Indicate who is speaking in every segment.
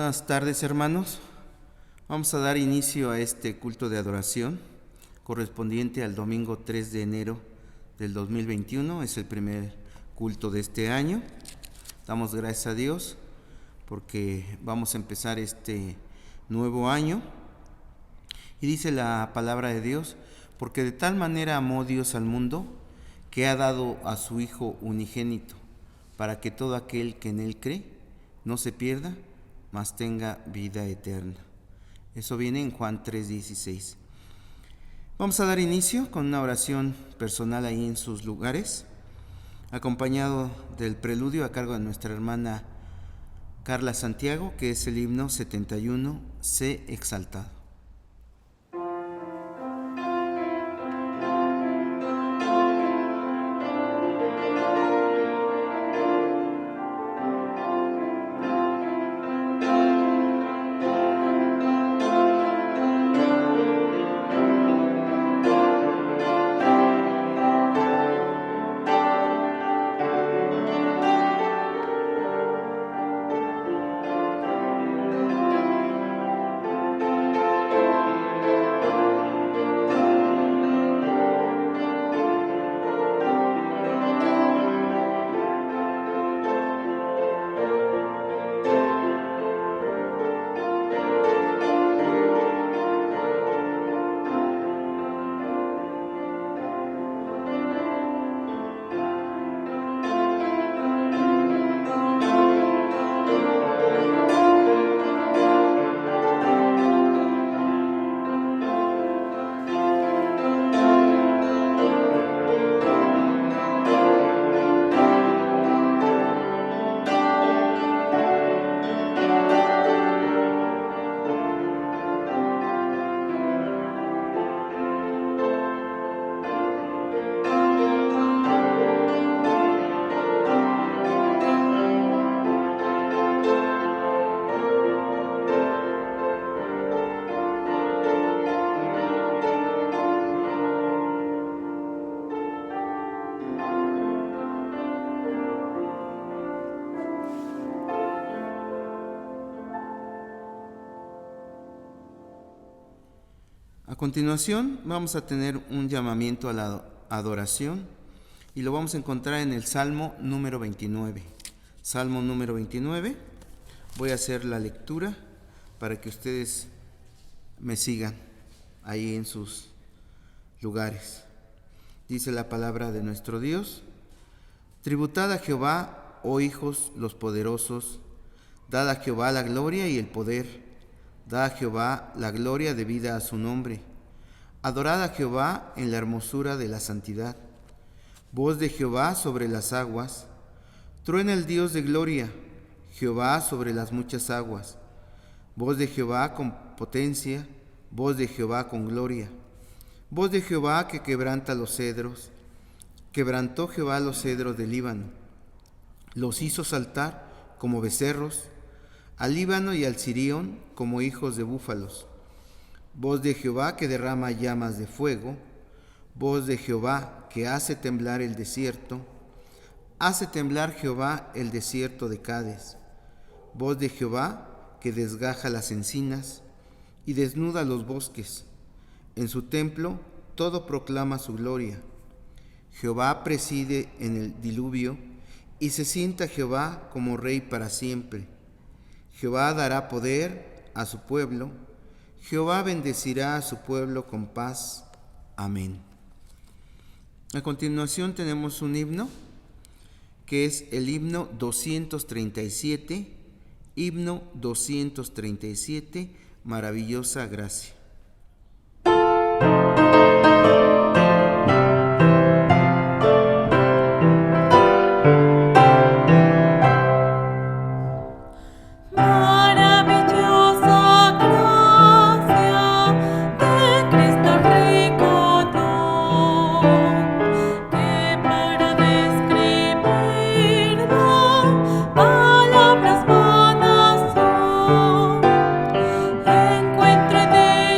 Speaker 1: Buenas tardes, hermanos. Vamos a dar inicio a este culto de adoración correspondiente al domingo 3 de enero del 2021. Es el primer culto de este año. Damos gracias a Dios porque vamos a empezar este nuevo año. Y dice la palabra de Dios: porque de tal manera amó Dios al mundo, que ha dado a su Hijo unigénito, para que todo aquel que en Él cree no se pierda, mas tenga vida eterna. Eso viene en Juan 3:16. Vamos a dar inicio con una oración personal ahí en sus lugares, acompañado del preludio a cargo de nuestra hermana Carla Santiago, que es el himno 71, Sé exaltado. A continuación vamos a tener un llamamiento a la adoración y lo vamos a encontrar en el Salmo número 29. Salmo número 29. Voy a hacer la lectura para que ustedes me sigan ahí en sus lugares. Dice la palabra de nuestro Dios: Tributad a Jehová, oh hijos los poderosos, dad a Jehová la gloria y el poder. Da a Jehová la gloria debida a su nombre. Adorad a Jehová en la hermosura de la santidad. Voz de Jehová sobre las aguas. Truena el Dios de gloria, Jehová sobre las muchas aguas. Voz de Jehová con potencia, voz de Jehová con gloria. Voz de Jehová que quebranta los cedros. Quebrantó Jehová los cedros del Líbano. Los hizo saltar como becerros, al Líbano y al Sirión como hijos de búfalos. Voz de Jehová que derrama llamas de fuego, voz de Jehová que hace temblar el desierto. Hace temblar Jehová el desierto de Cades. Voz de Jehová que desgaja las encinas y desnuda los bosques. En su templo todo proclama su gloria. Jehová preside en el diluvio y se sienta Jehová como rey para siempre. Jehová dará poder a su pueblo, Jehová bendecirá a su pueblo con paz. Amén. A continuación tenemos un himno, que es el himno 237, himno 237, Maravillosa Gracia.
Speaker 2: Palabras vanas son, encuentro de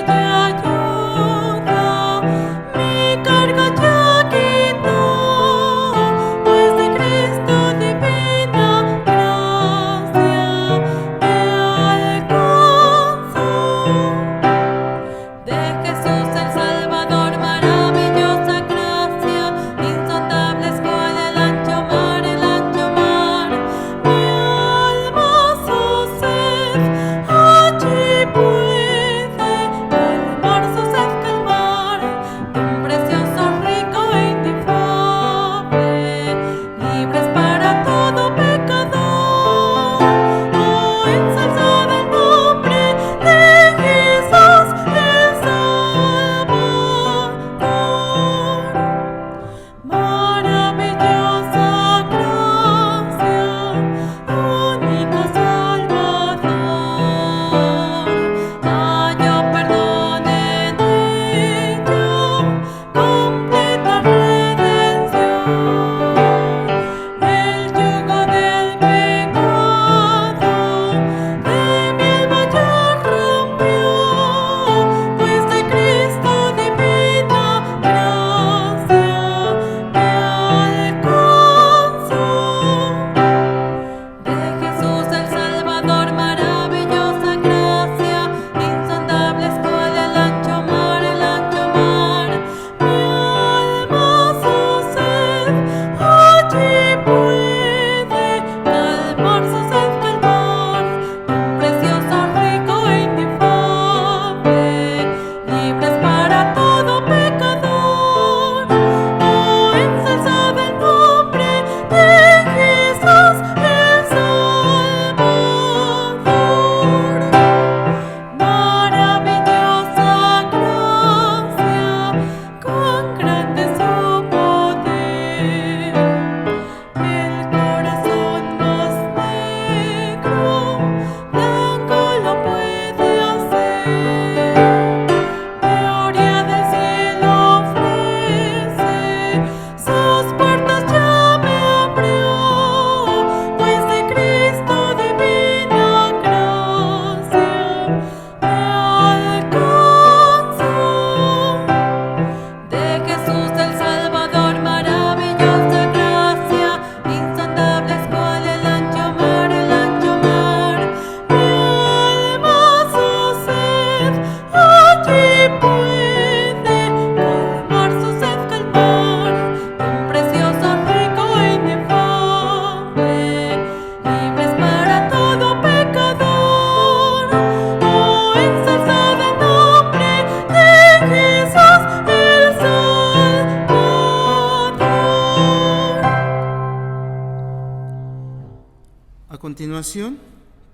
Speaker 1: continuación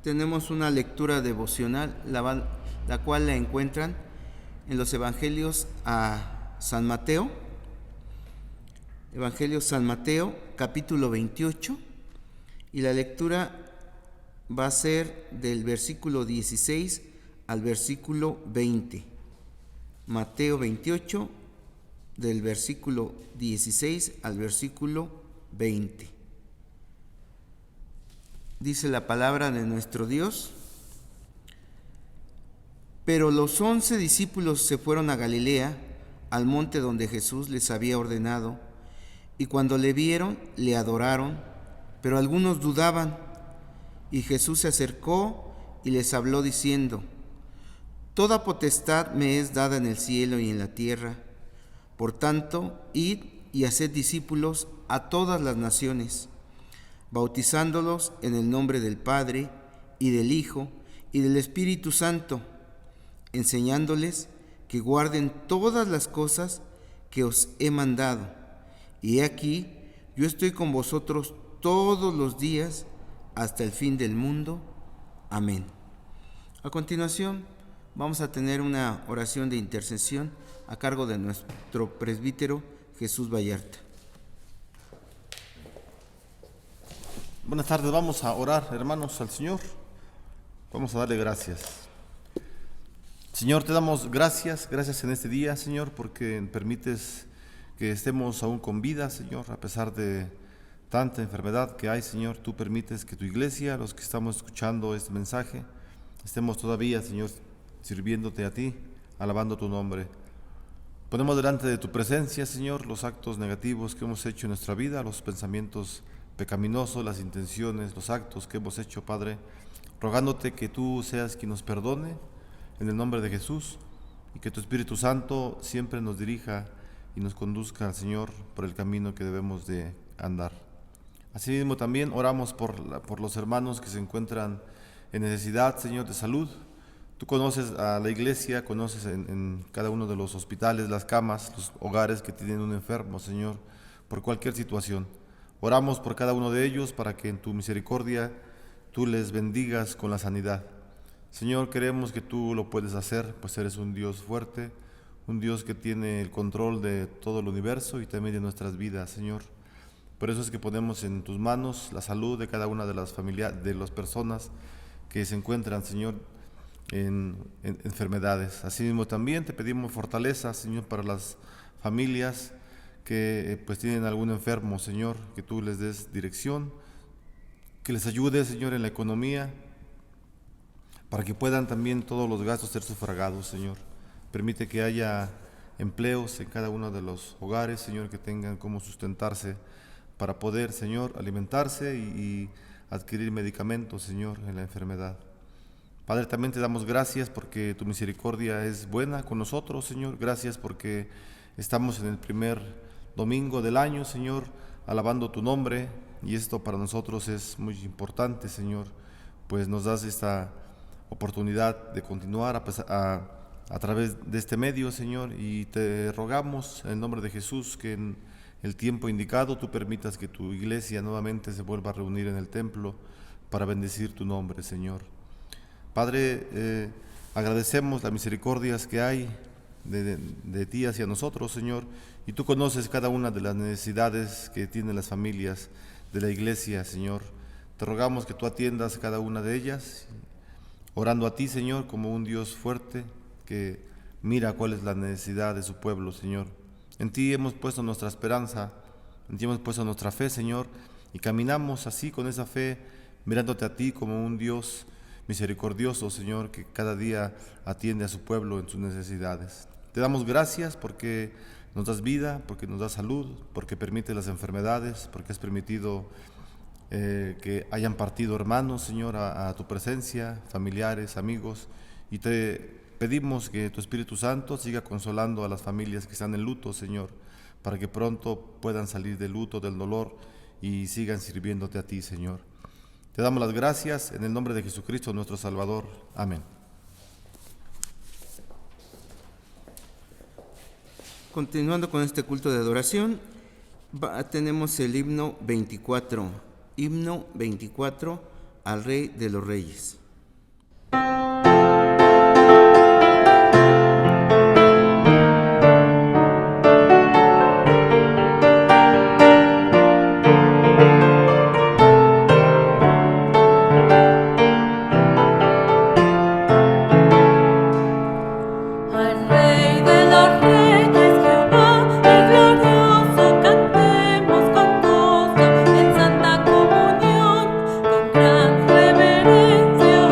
Speaker 1: tenemos una lectura devocional, la cual la encuentran en los Evangelios a San Mateo. Evangelio San Mateo, capítulo 28, y la lectura va a ser del versículo 16 al versículo 20. Mateo 28, del versículo 16 al versículo 20. Dice la palabra de nuestro Dios: Pero los 11 discípulos se fueron a Galilea, al monte donde Jesús les había ordenado, y cuando le vieron, le adoraron, pero algunos dudaban. Y Jesús se acercó y les habló diciendo: Toda potestad me es dada en el cielo y en la tierra. Por tanto, id y haced discípulos a todas las naciones, bautizándolos en el nombre del Padre, y del Hijo, y del Espíritu Santo, enseñándoles que guarden todas las cosas que os he mandado. Y he aquí, yo estoy con vosotros todos los días hasta el fin del mundo. Amén. A continuación, vamos a tener una oración de intercesión a cargo de nuestro presbítero Jesús Vallarta.
Speaker 2: Buenas tardes, vamos a orar, hermanos, al Señor. Vamos a darle gracias. Señor, te damos gracias en este día, Señor, porque permites que estemos aún con vida, Señor, a pesar de tanta enfermedad que hay, Señor. Tú permites que tu iglesia, los que estamos escuchando este mensaje, estemos todavía, Señor, sirviéndote a ti, alabando tu nombre. Ponemos delante de tu presencia, Señor, los actos negativos que hemos hecho en nuestra vida, los pensamientos pecaminosos, las intenciones, los actos que hemos hecho, Padre, rogándote que tú seas quien nos perdone en el nombre de Jesús, y que tu Espíritu Santo siempre nos dirija y nos conduzca, Señor, por el camino que debemos de andar. Asimismo también oramos por los hermanos que se encuentran en necesidad, Señor, de salud. Tú conoces a la iglesia, conoces en cada uno de los hospitales, las camas, los hogares que tienen un enfermo, Señor, por cualquier situación. Oramos por cada uno de ellos para que en tu misericordia tú les bendigas con la sanidad. Señor, creemos que tú lo puedes hacer, pues eres un Dios fuerte, un Dios que tiene el control de todo el universo y también de nuestras vidas, Señor. Por eso es que ponemos en tus manos la salud de cada una de las personas que se encuentran, Señor, en enfermedades. Asimismo también te pedimos fortaleza, Señor, para las familias que pues tienen algún enfermo, Señor, que tú les des dirección, que les ayudes, Señor, en la economía, para que puedan también todos los gastos ser sufragados, Señor. Permite que haya empleos en cada uno de los hogares, Señor, que tengan cómo sustentarse para poder, Señor, alimentarse y adquirir medicamentos, Señor, en la enfermedad. Padre, también te damos gracias porque tu misericordia es buena con nosotros, Señor. Gracias porque estamos en el primer domingo del año, Señor, alabando tu nombre, y esto para nosotros es muy importante, Señor, pues nos das esta oportunidad de continuar a través de este medio, Señor, y te rogamos en el nombre de Jesús que en el tiempo indicado tú permitas que tu iglesia nuevamente se vuelva a reunir en el templo para bendecir tu nombre, Señor. Padre, agradecemos las misericordias que hay de ti hacia nosotros, Señor, y tú conoces cada una de las necesidades que tienen las familias de la iglesia, Señor. Te rogamos que tú atiendas cada una de ellas, orando a ti, Señor, como un Dios fuerte que mira cuál es la necesidad de su pueblo, Señor. En ti hemos puesto nuestra esperanza, en ti hemos puesto nuestra fe, Señor, y caminamos así con esa fe, mirándote a ti como un Dios misericordioso, Señor, que cada día atiende a su pueblo en sus necesidades. Te damos gracias porque nos das vida, porque nos das salud, porque permites las enfermedades, porque has permitido que hayan partido hermanos, Señor, a tu presencia, familiares, amigos, y te pedimos que tu Espíritu Santo siga consolando a las familias que están en luto, Señor, para que pronto puedan salir del luto, del dolor, y sigan sirviéndote a ti, Señor. Te damos las gracias en el nombre de Jesucristo, nuestro Salvador. Amén.
Speaker 1: Continuando con este culto de adoración, tenemos el himno 24. Himno 24 al Rey de los Reyes.
Speaker 3: Al Rey de los Reyes, Jehová, el glorioso, cantemos con gozo en santa comunión, con gran reverencia.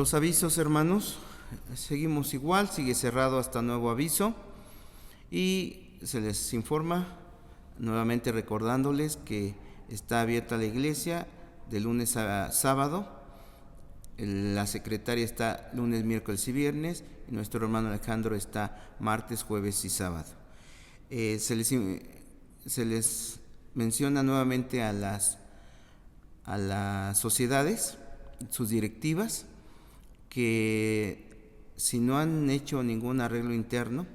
Speaker 1: Los avisos, hermanos, seguimos igual, sigue cerrado hasta nuevo aviso, y se les informa, nuevamente recordándoles que está abierta la iglesia de lunes a sábado. La secretaria está lunes, miércoles y viernes, y nuestro hermano Alejandro está martes, jueves y sábado. Se les menciona nuevamente a las sociedades, sus directivas, que si no han hecho ningún arreglo interno,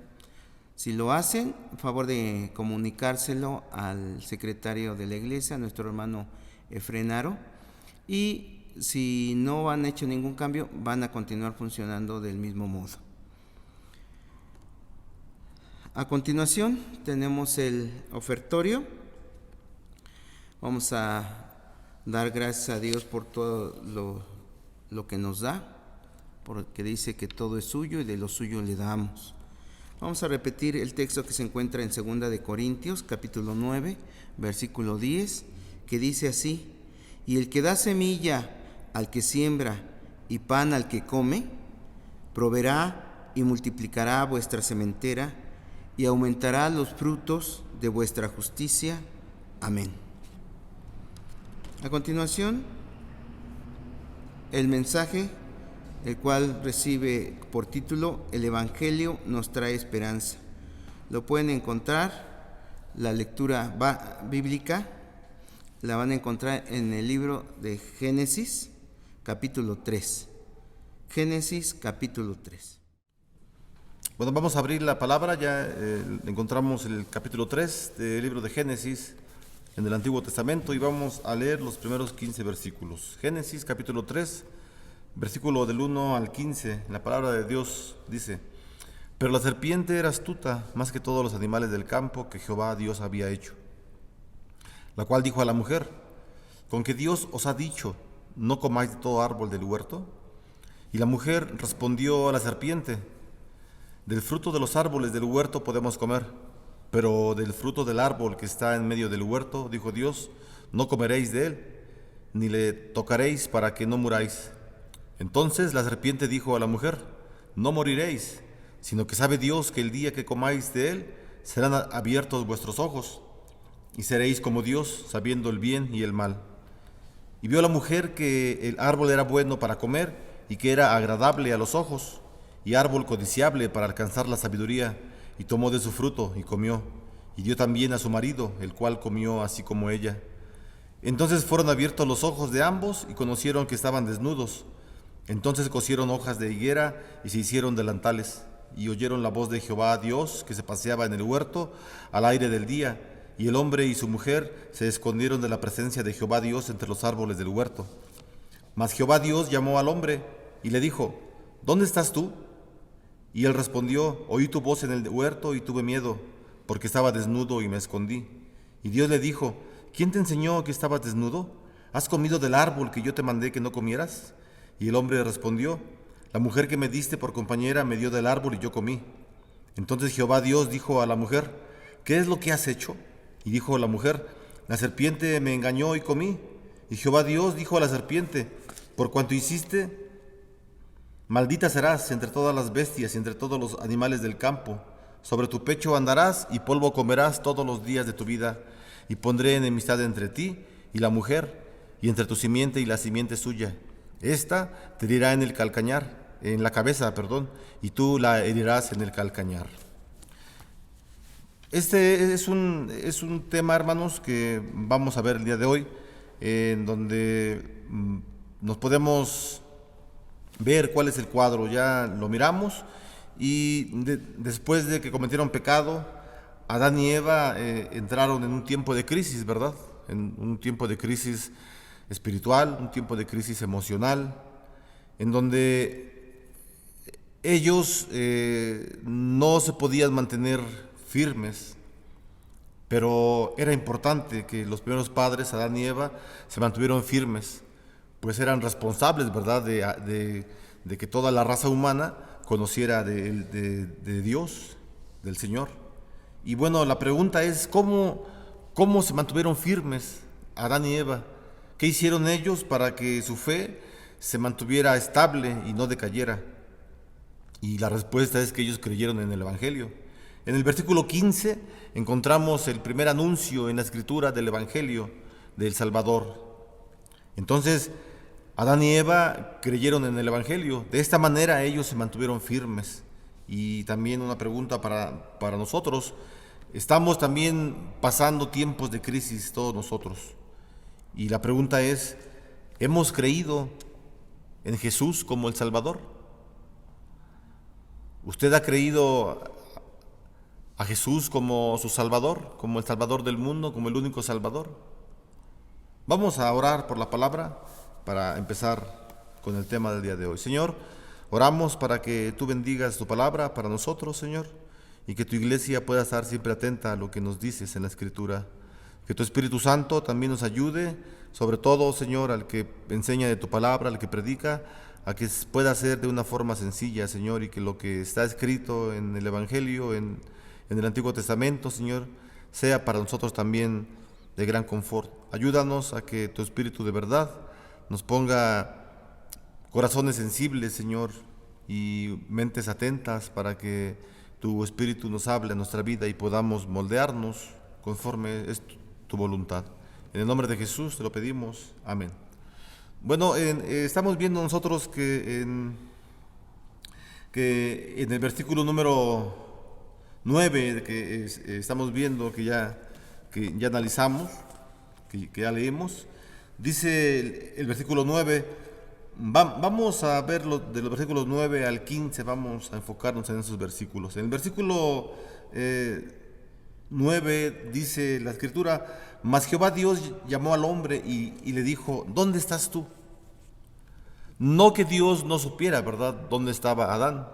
Speaker 1: si lo hacen, a favor de comunicárselo al secretario de la iglesia, nuestro hermano Efrenaro, y si no han hecho ningún cambio, van a continuar funcionando del mismo modo. A continuación tenemos el ofertorio. Vamos a dar gracias a Dios por todo lo que nos da, porque dice que todo es suyo y de lo suyo le damos. Vamos a repetir el texto que se encuentra en 2 de Corintios, capítulo 9, versículo 10, que dice así: y el que da semilla al que siembra y pan al que come, proveerá y multiplicará vuestra sementera y aumentará los frutos de vuestra justicia. Amén. A continuación, el mensaje, el cual recibe por título El Evangelio nos trae esperanza. Lo pueden encontrar, la lectura bíblica la van a encontrar en el libro de Génesis, capítulo 3. Génesis, capítulo 3.
Speaker 2: Bueno, vamos a abrir la palabra, ya encontramos el capítulo 3 del libro de Génesis en el Antiguo Testamento y vamos a leer los primeros 15 versículos. Génesis, capítulo 3. Versículo del 1 al 15, la palabra de Dios dice: pero la serpiente era astuta más que todos los animales del campo que Jehová Dios había hecho, la cual dijo a la mujer: ¿con qué Dios os ha dicho, no comáis de todo árbol del huerto? Y la mujer respondió a la serpiente: del fruto de los árboles del huerto podemos comer, pero del fruto del árbol que está en medio del huerto, dijo Dios, no comeréis de él, ni le tocaréis para que no muráis. Entonces la serpiente dijo a la mujer: no moriréis, sino que sabe Dios que el día que comáis de él serán abiertos vuestros ojos, y seréis como Dios, sabiendo el bien y el mal. Y vio la mujer que el árbol era bueno para comer, y que era agradable a los ojos, y árbol codiciable para alcanzar la sabiduría, y tomó de su fruto y comió, y dio también a su marido, el cual comió así como ella. Entonces fueron abiertos los ojos de ambos, y conocieron que estaban desnudos. Entonces cosieron hojas de higuera y se hicieron delantales, y oyeron la voz de Jehová Dios que se paseaba en el huerto al aire del día, y el hombre y su mujer se escondieron de la presencia de Jehová Dios entre los árboles del huerto. Mas Jehová Dios llamó al hombre y le dijo: ¿dónde estás tú? Y él respondió: oí tu voz en el huerto y tuve miedo, porque estaba desnudo y me escondí. Y Dios le dijo: ¿quién te enseñó que estabas desnudo? ¿Has comido del árbol que yo te mandé que no comieras? Y el hombre respondió: la mujer que me diste por compañera me dio del árbol y yo comí. Entonces Jehová Dios dijo a la mujer: ¿qué es lo que has hecho? Y dijo la mujer: la serpiente me engañó y comí. Y Jehová Dios dijo a la serpiente: por cuanto hiciste, maldita serás entre todas las bestias y entre todos los animales del campo. Sobre tu pecho andarás y polvo comerás todos los días de tu vida. Y pondré enemistad entre ti y la mujer, y entre tu simiente y la simiente suya. Esta te herirá en el calcañar, en la cabeza, y tú la herirás en el calcañar. Este es un tema, hermanos, que vamos a ver el día de hoy, en donde nos podemos ver cuál es el cuadro. Ya lo miramos, y después de que cometieron pecado, Adán y Eva entraron en un tiempo de crisis, ¿verdad? En un tiempo de crisis espiritual, un tiempo de crisis emocional, en donde ellos no se podían mantener firmes, pero era importante que los primeros padres, Adán y Eva, se mantuvieron firmes, pues eran responsables, ¿verdad?, de que toda la raza humana conociera de Dios, del Señor. Y bueno, la pregunta es, ¿cómo se mantuvieron firmes Adán y Eva? ¿Qué hicieron ellos para que su fe se mantuviera estable y no decayera. Y la respuesta es que ellos creyeron en el Evangelio. En el versículo 15 encontramos el primer anuncio en la Escritura del Evangelio del Salvador. Entonces, Adán y Eva creyeron en el Evangelio. De esta manera ellos se mantuvieron firmes. Y también una pregunta para nosotros. Estamos también pasando tiempos de crisis todos nosotros. Y la pregunta es, ¿hemos creído en Jesús como el Salvador? ¿Usted ha creído a Jesús como su Salvador, como el Salvador del mundo, como el único Salvador? Vamos a orar por la palabra para empezar con el tema del día de hoy. Señor, oramos para que tú bendigas tu palabra para nosotros, Señor, y que tu iglesia pueda estar siempre atenta a lo que nos dices en la Escritura. Que tu Espíritu Santo también nos ayude, sobre todo, Señor, al que enseña de tu palabra, al que predica, a que pueda ser de una forma sencilla, Señor, y que lo que está escrito en el Evangelio, en el Antiguo Testamento, Señor, sea para nosotros también de gran confort. Ayúdanos a que tu Espíritu de verdad nos ponga corazones sensibles, Señor, y mentes atentas para que tu Espíritu nos hable en nuestra vida y podamos moldearnos conforme es tu voluntad. En el nombre de Jesús te lo pedimos. Amén. Bueno, estamos viendo nosotros que en el versículo número 9 que estamos viendo, que ya analizamos, que ya leímos, dice el versículo 9, vamos a verlo de los versículos 9 al 15, vamos a enfocarnos en esos versículos. En el versículo 9 dice la Escritura, mas Jehová Dios llamó al hombre y le dijo, ¿dónde estás tú? No que Dios no supiera, ¿verdad?, dónde estaba Adán,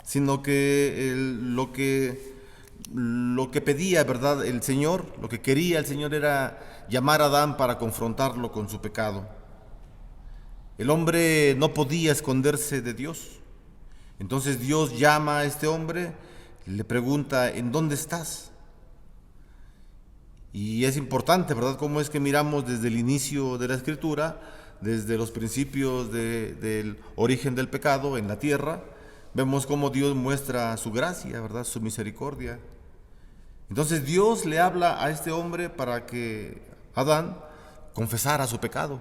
Speaker 2: sino que lo que pedía, ¿verdad?, el Señor, lo que quería el Señor era llamar a Adán para confrontarlo con su pecado. El hombre no podía esconderse de Dios. Entonces Dios llama a este hombre, le pregunta, ¿en dónde estás? Y es importante, ¿verdad?, cómo es que miramos desde el inicio de la Escritura, desde los principios del origen del pecado en la tierra, vemos cómo Dios muestra su gracia, ¿verdad?, su misericordia. Entonces Dios le habla a este hombre para que Adán confesara su pecado.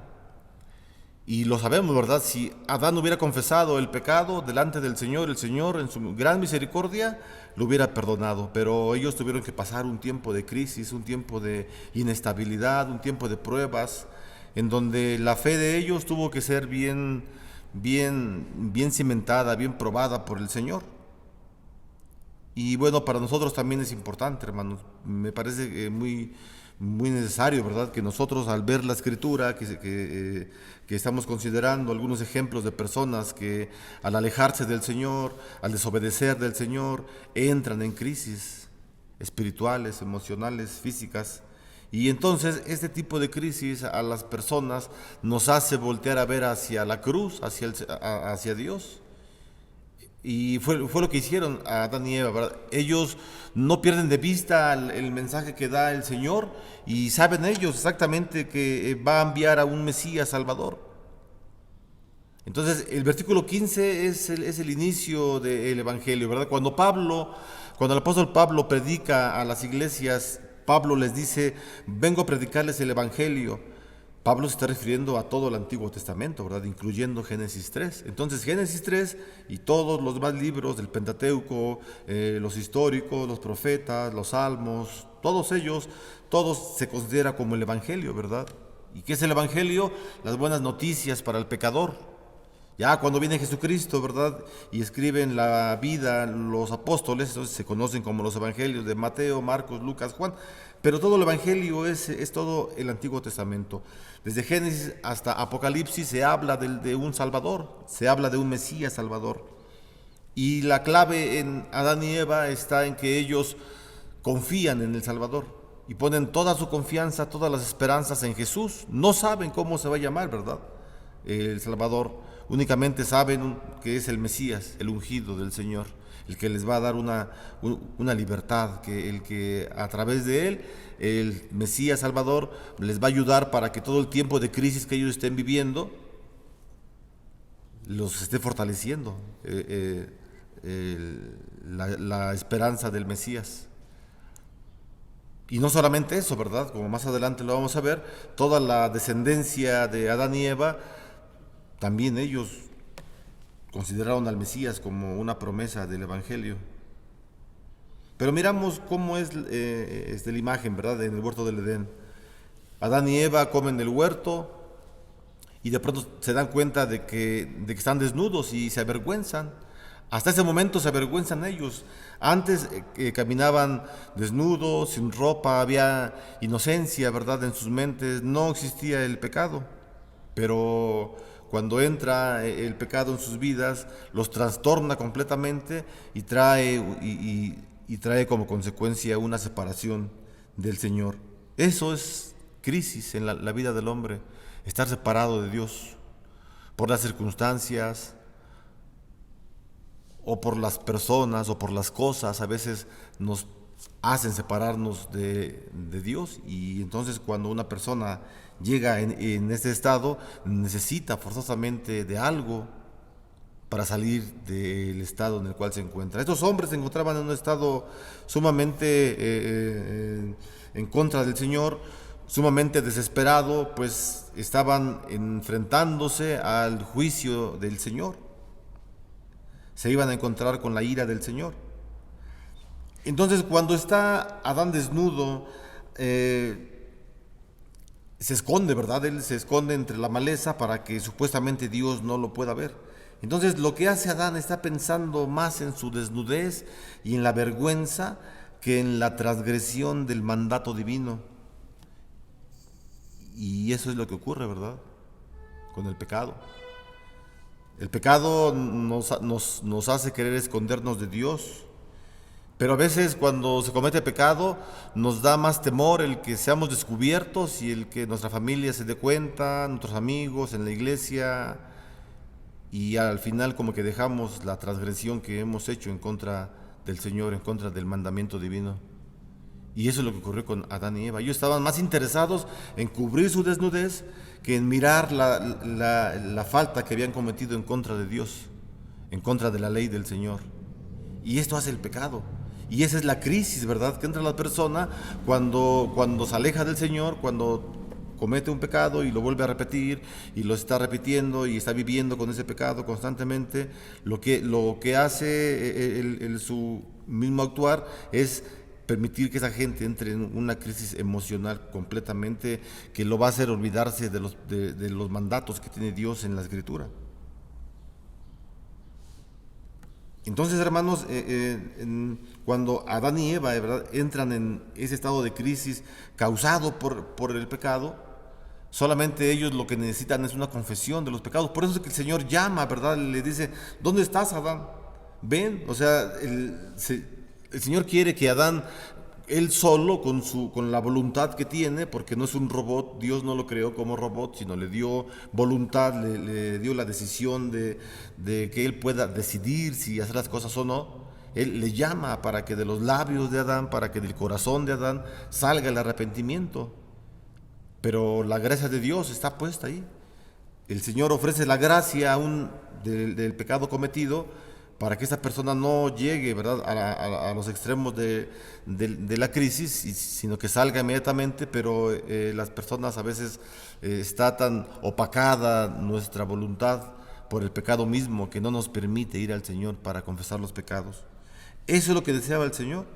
Speaker 2: Y lo sabemos, ¿verdad? Si Adán hubiera confesado el pecado delante del Señor, el Señor en su gran misericordia lo hubiera perdonado. Pero ellos tuvieron que pasar un tiempo de crisis, un tiempo de inestabilidad, un tiempo de pruebas, en donde la fe de ellos tuvo que ser bien cimentada, bien probada por el Señor. Y bueno, para nosotros también es importante, hermanos. Me parece muy necesario, ¿verdad?, que nosotros al ver la Escritura, que estamos considerando algunos ejemplos de personas que al alejarse del Señor, al desobedecer del Señor, entran en crisis espirituales, emocionales, físicas. Y entonces este tipo de crisis a las personas nos hace voltear a ver hacia la cruz, hacia Dios. Y fue lo que hicieron a Adán y Eva, ¿verdad? Ellos no pierden de vista el mensaje que da el Señor y saben ellos exactamente que va a enviar a un Mesías Salvador. Entonces el versículo 15 es el inicio del Evangelio, ¿verdad? Cuando el apóstol Pablo predica a las iglesias, Pablo les dice, vengo a predicarles el Evangelio. Pablo se está refiriendo a todo el Antiguo Testamento, ¿verdad?, incluyendo Génesis 3. Entonces Génesis 3 y todos los demás libros del Pentateuco, los históricos, los profetas, los salmos, todos ellos, todos se considera como el Evangelio, ¿verdad? ¿Y qué es el Evangelio? Las buenas noticias para el pecador. Ya cuando viene Jesucristo, ¿verdad?, y escriben la vida los apóstoles, entonces se conocen como los evangelios de Mateo, Marcos, Lucas, Juan, pero todo el evangelio es todo el Antiguo Testamento. Desde Génesis hasta Apocalipsis se habla de un Salvador, se habla de un Mesías Salvador. Y la clave en Adán y Eva está en que ellos confían en el Salvador y ponen toda su confianza, todas las esperanzas en Jesús. No saben cómo se va a llamar, ¿verdad?, el Salvador. Únicamente saben que es el Mesías, el ungido del Señor, el que les va a dar una libertad, el que a través de él, el Mesías Salvador, les va a ayudar para que todo el tiempo de crisis que ellos estén viviendo, los esté fortaleciendo la esperanza del Mesías. Y no solamente eso, ¿verdad? Como más adelante lo vamos a ver, toda la descendencia de Adán y Eva, también ellos consideraron al Mesías como una promesa del Evangelio. Pero miramos cómo es la imagen, ¿verdad? En el huerto del Edén. Adán y Eva comen del huerto y de pronto se dan cuenta de que están desnudos y se avergüenzan. Hasta ese momento se avergüenzan ellos. Antes caminaban desnudos, sin ropa, había inocencia, ¿verdad? En sus mentes no existía el pecado. Pero cuando entra el pecado en sus vidas, los trastorna completamente y trae como consecuencia una separación del Señor. Eso es crisis en la vida del hombre, estar separado de Dios por las circunstancias, o por las personas o por las cosas. A veces nos hacen separarnos de Dios, y entonces cuando una persona llega en este estado, necesita forzosamente de algo para salir del estado en el cual se encuentra. Estos hombres se encontraban en un estado sumamente en contra del Señor, sumamente desesperado, pues estaban enfrentándose al juicio del Señor. Se iban a encontrar con la ira del Señor. Entonces, cuando está Adán desnudo, se esconde, ¿verdad? Él se esconde entre la maleza para que supuestamente Dios no lo pueda ver. Entonces, lo que hace Adán, está pensando más en su desnudez y en la vergüenza que en la transgresión del mandato divino. Y eso es lo que ocurre, ¿verdad? Con el pecado. El pecado nos hace querer escondernos de Dios, pero a veces cuando se comete pecado nos da más temor el que seamos descubiertos y el que nuestra familia se dé cuenta, nuestros amigos en la iglesia, y al final como que dejamos la transgresión que hemos hecho en contra del Señor, en contra del mandamiento divino. Y eso es lo que ocurrió con Adán y Eva. Ellos estaban más interesados en cubrir su desnudez que en mirar la falta que habían cometido en contra de Dios, en contra de la ley del Señor. Y esto hace el pecado. Y esa es la crisis, ¿verdad?, que entra la persona cuando se aleja del Señor, cuando comete un pecado y lo vuelve a repetir y lo está repitiendo y está viviendo con ese pecado constantemente. Lo que hace su mismo actuar es permitir que esa gente entre en una crisis emocional completamente, que lo va a hacer olvidarse de los mandatos que tiene Dios en la Escritura. Entonces, hermanos, cuando Adán y Eva, ¿verdad?, entran en ese estado de crisis causado por el pecado, solamente ellos lo que necesitan es una confesión de los pecados. Por eso es que el Señor llama, ¿verdad?, le dice: ¿dónde estás, Adán? Ven. O sea, el Señor quiere que Adán, él solo, con la voluntad que tiene, porque no es un robot, Dios no lo creó como robot, sino le dio voluntad, le dio la decisión de que él pueda decidir si hacer las cosas o no. Él le llama para que de los labios de Adán, para que del corazón de Adán salga el arrepentimiento. Pero la gracia de Dios está puesta ahí. El Señor ofrece la gracia aún del pecado cometido, para que esta persona no llegue, ¿verdad?, a los extremos de la crisis, sino que salga inmediatamente. Pero las personas a veces está tan opacada nuestra voluntad por el pecado mismo, que no nos permite ir al Señor para confesar los pecados. Eso es lo que deseaba el Señor,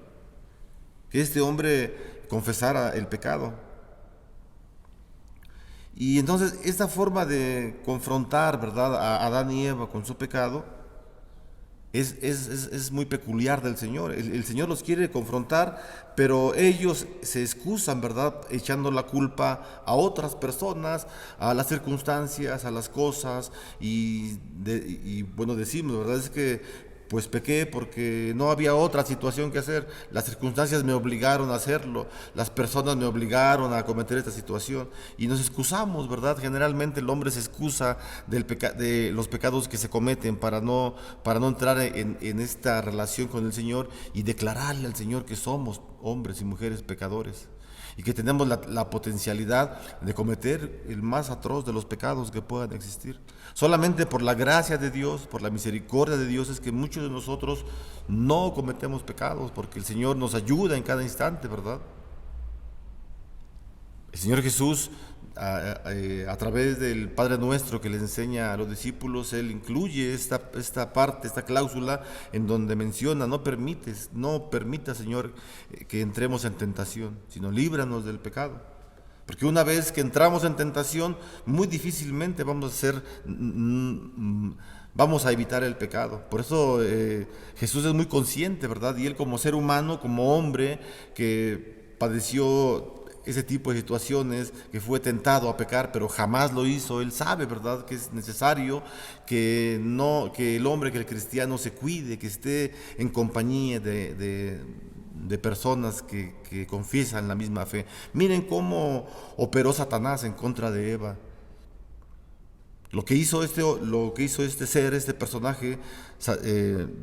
Speaker 2: que este hombre confesara el pecado. Y entonces esta forma de confrontar, ¿verdad?, a Adán y Eva con su pecado es muy peculiar del Señor. El Señor los quiere confrontar, pero ellos se excusan, ¿verdad?, echando la culpa a otras personas, a las circunstancias, a las cosas, y bueno, decimos, ¿verdad?, es que pues pequé porque no había otra situación que hacer, las circunstancias me obligaron a hacerlo, las personas me obligaron a cometer esta situación, y nos excusamos, ¿verdad? Generalmente el hombre se excusa de los pecados que se cometen para no entrar en esta relación con el Señor y declararle al Señor que somos hombres y mujeres pecadores y que tenemos la potencialidad de cometer el más atroz de los pecados que puedan existir. Solamente por la gracia de Dios, por la misericordia de Dios, es que muchos de nosotros no cometemos pecados, porque el Señor nos ayuda en cada instante, ¿verdad? El Señor Jesús, a través del Padre Nuestro que les enseña a los discípulos, Él incluye esta parte, esta cláusula en donde menciona: no permita, Señor, que entremos en tentación, sino líbranos del pecado. Porque una vez que entramos en tentación, muy difícilmente vamos a evitar el pecado. Por eso Jesús es muy consciente, ¿verdad? Y Él, como ser humano, como hombre que padeció ese tipo de situaciones, que fue tentado a pecar, pero jamás lo hizo, Él sabe, ¿verdad?, que es necesario que el hombre, que el cristiano se cuide, que esté en compañía de personas que confiesan la misma fe. Miren cómo operó Satanás en contra de Eva. Lo que hizo este ser, este personaje,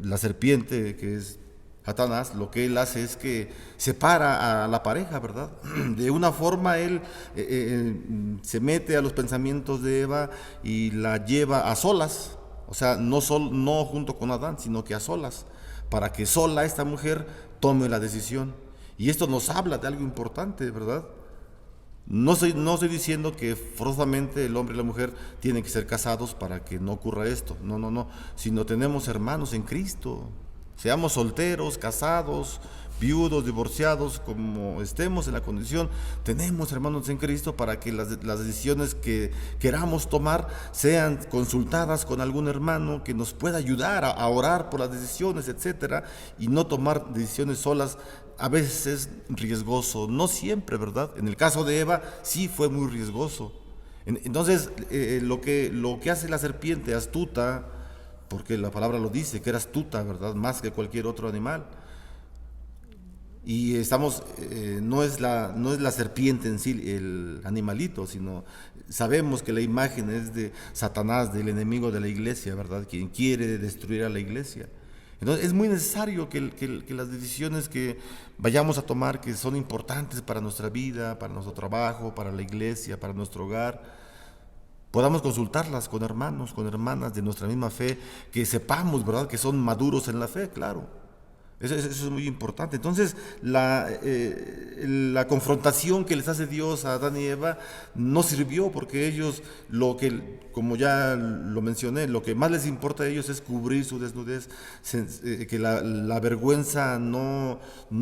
Speaker 2: la serpiente, que es Satanás, lo que él hace es que separa a la pareja, ¿verdad? De una forma él se mete a los pensamientos de Eva y la lleva a solas, o sea, no junto con Adán, sino que a solas, para que sola esta mujer tome la decisión. Y esto nos habla de algo importante, ¿verdad? No estoy diciendo que forzosamente el hombre y la mujer tienen que ser casados para que no ocurra esto, no, sino tenemos hermanos en Cristo. Seamos solteros, casados, viudos, divorciados, como estemos en la condición, tenemos hermanos en Cristo para que las decisiones que queramos tomar sean consultadas con algún hermano que nos pueda ayudar a orar por las decisiones, etcétera, y no tomar decisiones solas. A veces es riesgoso, no siempre, ¿verdad? En el caso de Eva sí fue muy riesgoso. Entonces, lo que hace la serpiente astuta, porque la palabra lo dice, que era astuta, ¿verdad?, más que cualquier otro animal. Y no es la serpiente en sí, el animalito, sino sabemos que la imagen es de Satanás, del enemigo de la iglesia, ¿verdad?, quien quiere destruir a la iglesia. Entonces es muy necesario que las decisiones que vayamos a tomar, que son importantes para nuestra vida, para nuestro trabajo, para la iglesia, para nuestro hogar, podamos consultarlas con hermanos, con hermanas de nuestra misma fe, que sepamos, ¿verdad?, que son maduros en la fe, claro. Eso es muy importante. Entonces, la confrontación que les hace Dios a Adán y Eva no sirvió, porque ellos, como ya lo mencioné, lo que más les importa a ellos es cubrir su desnudez, que la vergüenza no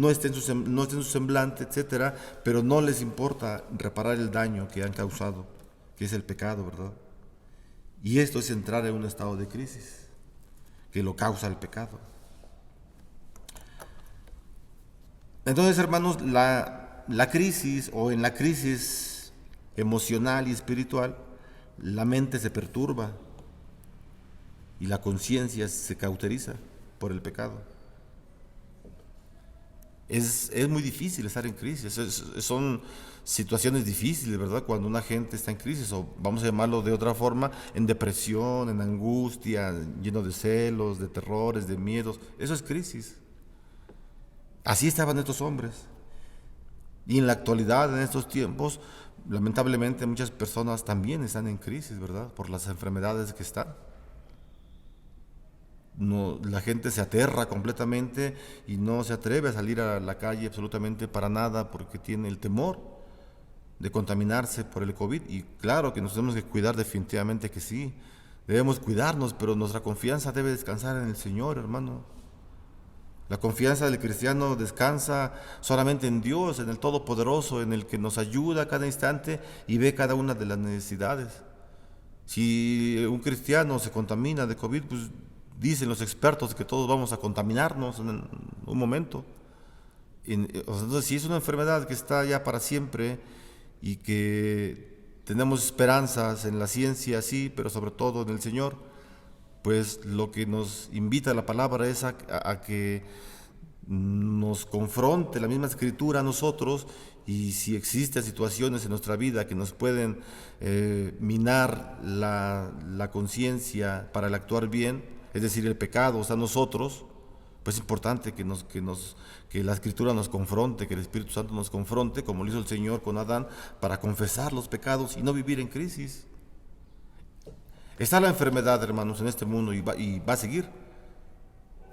Speaker 2: esté en su semblante, etcétera, pero no les importa reparar el daño que han causado, que es el pecado, ¿verdad? Y esto es entrar en un estado de crisis que lo causa el pecado. Entonces, hermanos, la crisis, o en la crisis emocional y espiritual, la mente se perturba y la conciencia se cauteriza por el pecado. Es muy difícil estar en crisis, son situaciones difíciles, ¿verdad?, cuando una gente está en crisis, o vamos a llamarlo de otra forma, en depresión, en angustia, lleno de celos, de terrores, de miedos. Eso es crisis. Así estaban estos hombres. Y en la actualidad, en estos tiempos, lamentablemente muchas personas también están en crisis, ¿verdad?, por las enfermedades que están. La gente se aterra completamente y no se atreve a salir a la calle absolutamente para nada, porque tiene el temor de contaminarse por el COVID. Y claro que nos tenemos que cuidar, definitivamente que sí, debemos cuidarnos, pero nuestra confianza debe descansar en el Señor, hermano. La confianza del cristiano descansa solamente en Dios, en el Todopoderoso, en el que nos ayuda a cada instante y ve cada una de las necesidades. Si un cristiano se contamina de COVID, pues dicen los expertos que todos vamos a contaminarnos en un momento. Entonces, si es una enfermedad que está ya para siempre y que tenemos esperanzas en la ciencia, sí, pero sobre todo en el Señor, pues lo que nos invita la palabra es a que nos confronte la misma Escritura a nosotros, y si existen situaciones en nuestra vida que nos pueden minar la conciencia para el actuar bien, es decir, el pecado está en nosotros, Pues es importante que la Escritura nos confronte, que el Espíritu Santo nos confronte, como lo hizo el Señor con Adán, para confesar los pecados y no vivir en crisis. Está la enfermedad, hermanos, en este mundo y va a seguir.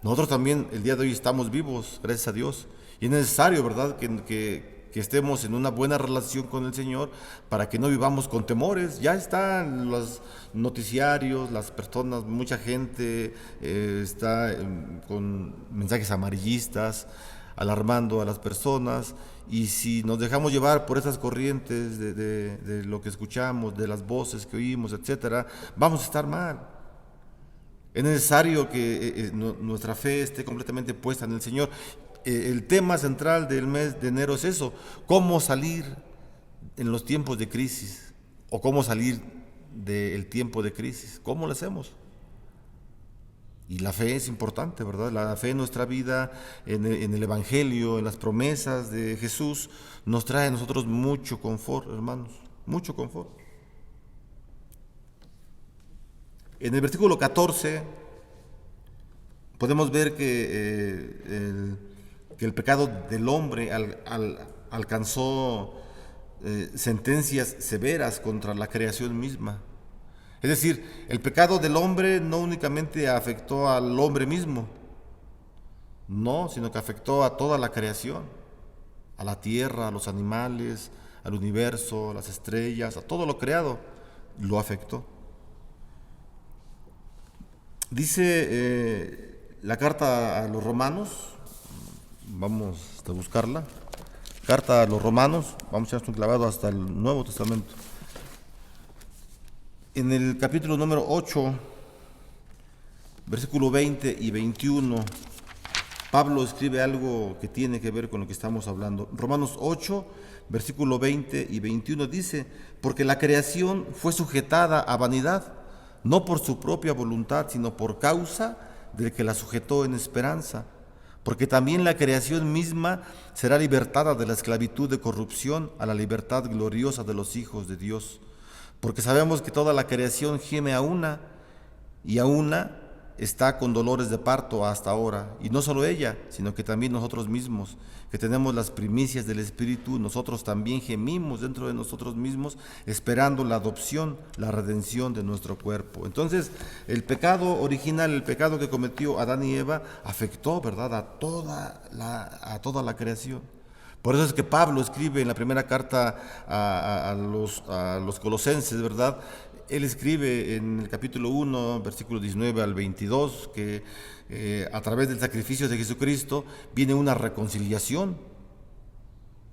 Speaker 2: Nosotros también el día de hoy estamos vivos, gracias a Dios. Y es necesario, ¿verdad?, que estemos en una buena relación con el Señor para que no vivamos con temores. Ya están los noticiarios, las personas, mucha gente está con mensajes amarillistas, alarmando a las personas. Y si nos dejamos llevar por esas corrientes de lo que escuchamos, de las voces que oímos, etcétera, vamos a estar mal. Es necesario que nuestra fe esté completamente puesta en el Señor. El tema central del mes de enero es eso: cómo salir en los tiempos de crisis, o cómo salir del tiempo de crisis. ¿Cómo lo hacemos? Y la fe es importante, ¿verdad? La fe en nuestra vida, en el Evangelio, en las promesas de Jesús, nos trae a nosotros mucho confort, hermanos, mucho confort. En el versículo 14 podemos ver que el pecado del hombre alcanzó sentencias severas contra la creación misma. Es decir, el pecado del hombre no únicamente afectó al hombre mismo, no, sino que afectó a toda la creación, a la tierra, a los animales, al universo, a las estrellas, a todo lo creado, lo afectó. Dice la carta a los Romanos, vamos a buscarla, carta a los Romanos, vamos a echar un clavado hasta el Nuevo Testamento. En el capítulo número 8, versículo 20 y 21, Pablo escribe algo que tiene que ver con lo que estamos hablando. Romanos 8, versículo 20 y 21 dice: porque la creación fue sujetada a vanidad, no por su propia voluntad, sino por causa del que la sujetó en esperanza. Porque también la creación misma será libertada de la esclavitud de corrupción a la libertad gloriosa de los hijos de Dios. Porque sabemos que toda la creación gime a una, y a una está con dolores de parto hasta ahora. Y no solo ella, sino que también nosotros mismos, que tenemos las primicias del Espíritu, nosotros también gemimos dentro de nosotros mismos, esperando la adopción, la redención de nuestro cuerpo. Entonces, el pecado original, el pecado que cometió Adán y Eva, afectó, ¿verdad?, a toda la creación. Por eso es que Pablo escribe en la primera carta a los Colosenses, ¿verdad? Él escribe en el capítulo 1, versículo 19 al 22, que a través del sacrificio de Jesucristo viene una reconciliación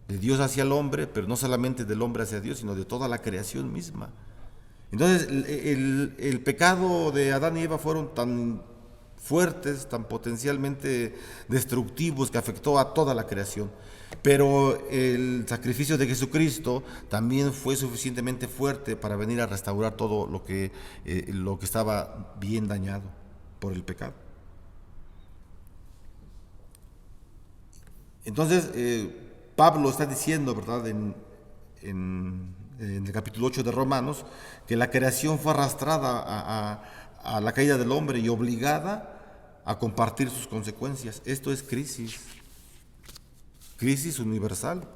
Speaker 2: de Dios hacia el hombre, pero no solamente del hombre hacia Dios, sino de toda la creación misma. Entonces, el pecado de Adán y Eva fueron tan fuertes, tan potencialmente destructivos, que afectó a toda la creación. Pero el sacrificio de Jesucristo también fue suficientemente fuerte para venir a restaurar todo lo que estaba bien dañado por el pecado. Entonces, Pablo está diciendo, ¿verdad?, en el capítulo 8 de Romanos, que la creación fue arrastrada a la caída del hombre y obligada a compartir sus consecuencias. Esto es crisis universal.